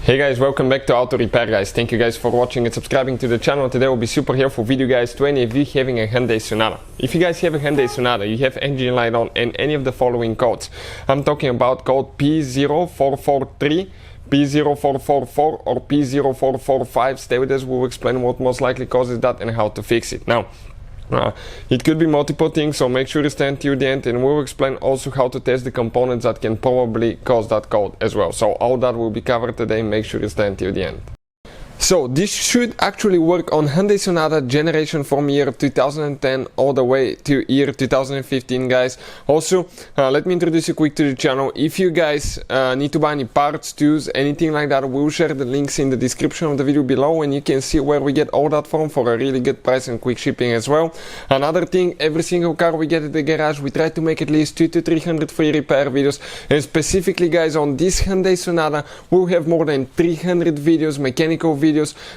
Hey guys, welcome back to Auto Repair guys. Thank you guys for watching and subscribing to the channel. Today will be super helpful video guys to any of you having a Hyundai Sonata. If you guys have a Hyundai Sonata, you have engine light on and any of the following codes. I'm talking about code P0443 P0444 or P0445. Stay with us, we'll explain what most likely causes that and how to fix it. Now, it could be multiple things, so make sure to stay until the end, and we'll explain also how to test the components that can probably cause that code as well. So all that will be covered today. Make sure to stay until the end. So this should actually work on Hyundai Sonata generation from year 2010 all the way to year 2015 guys. Also, let me introduce you quick to the channel. If you guys need to buy any parts, tools, anything like that, we'll share the links in the description of the video below, and you can see where we get all that from for a really good price and quick shipping as well. Another thing, every single car we get at the garage, we try to make at least 200 to 300 free repair videos, and specifically guys on this Hyundai Sonata we'll have more than 300 videos, mechanical videos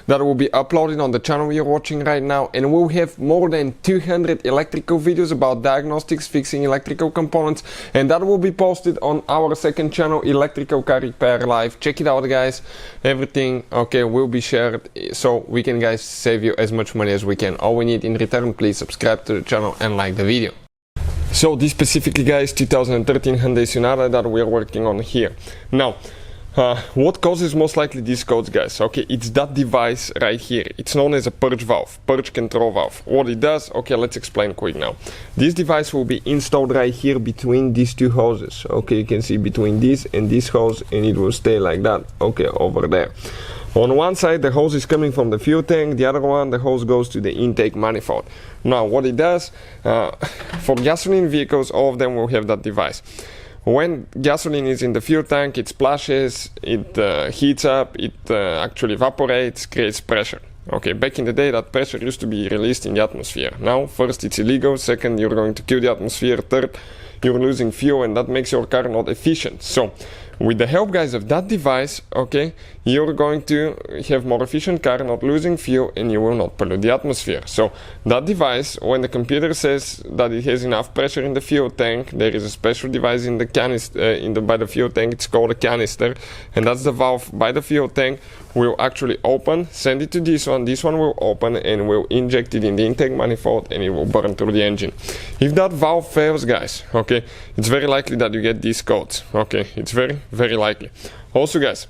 that will be uploaded on the channel you're watching right now, and we'll have more than 200 electrical videos about diagnostics, fixing electrical components, and that will be posted on our second channel, Electrical Car Repair Live. Check it out guys. Everything will be shared so we can guys save you as much money as we can. All we need in return, please subscribe to the channel and like the video. So this specifically guys, 2013 Hyundai Sonata that we are working on here. Now, what causes most likely these codes guys? Okay, it's that device right here. It's known as a purge valve, purge control valve. What it does, okay, let's explain quick now. This device will be installed right here between these two hoses. Okay, you can see between this and this hose, and it will stay like that, okay, over there. On one side the hose is coming from the fuel tank, the other one the hose goes to the intake manifold. Now what it does, for gasoline vehicles, all of them will have that device. When gasoline is in the fuel tank, it splashes, it heats up, it actually evaporates, creates pressure. Okay, back in the day that pressure used to be released in the atmosphere. Now, first it's illegal, second you're going to kill the atmosphere, third you're losing fuel, and that makes your car not efficient. So, with the help guys of that device, okay, you're going to have more efficient car, not losing fuel, and you will not pollute the atmosphere. So that device, when the computer says that it has enough pressure in the fuel tank, there is a special device in the canister, by the fuel tank. It's called a canister, and that's the valve by the fuel tank. Will actually open, send it to this one will open and will inject it in the intake manifold, and it will burn through the engine. If that valve fails guys, okay, it's very likely that you get these codes. Okay, it's very likely. Also guys,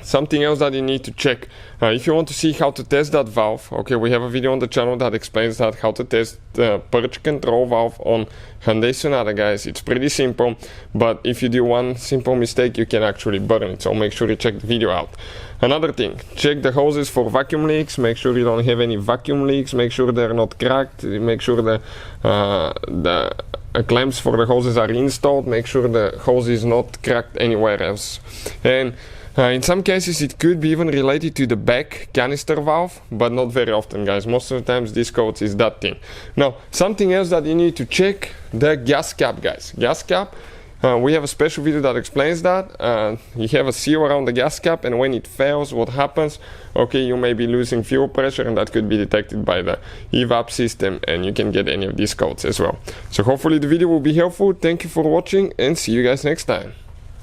something else that you need to check, if you want to see how to test that valve, okay, we have a video on the channel that explains that, how to test the purge control valve on Hyundai Sonata guys. It's pretty simple, but if you do one simple mistake you can actually burn it, so make sure you check the video out. Another thing, check the hoses for vacuum leaks. Make sure you don't have any vacuum leaks, make sure they're not cracked, make sure the clamps for the hoses are installed, make sure the hose is not cracked anywhere else. And in some cases it could be even related to the back canister valve, but not very often guys. Most of the times this code is that thing. Now, something else that you need to check, the gas cap guys. Gas cap, we have a special video that explains that. You have a seal around the gas cap, and when it fails, what happens? Okay, you may be losing fuel pressure, and that could be detected by the evap system, and you can get any of these codes as well. So hopefully the video will be helpful. Thank you for watching, and see you guys next time.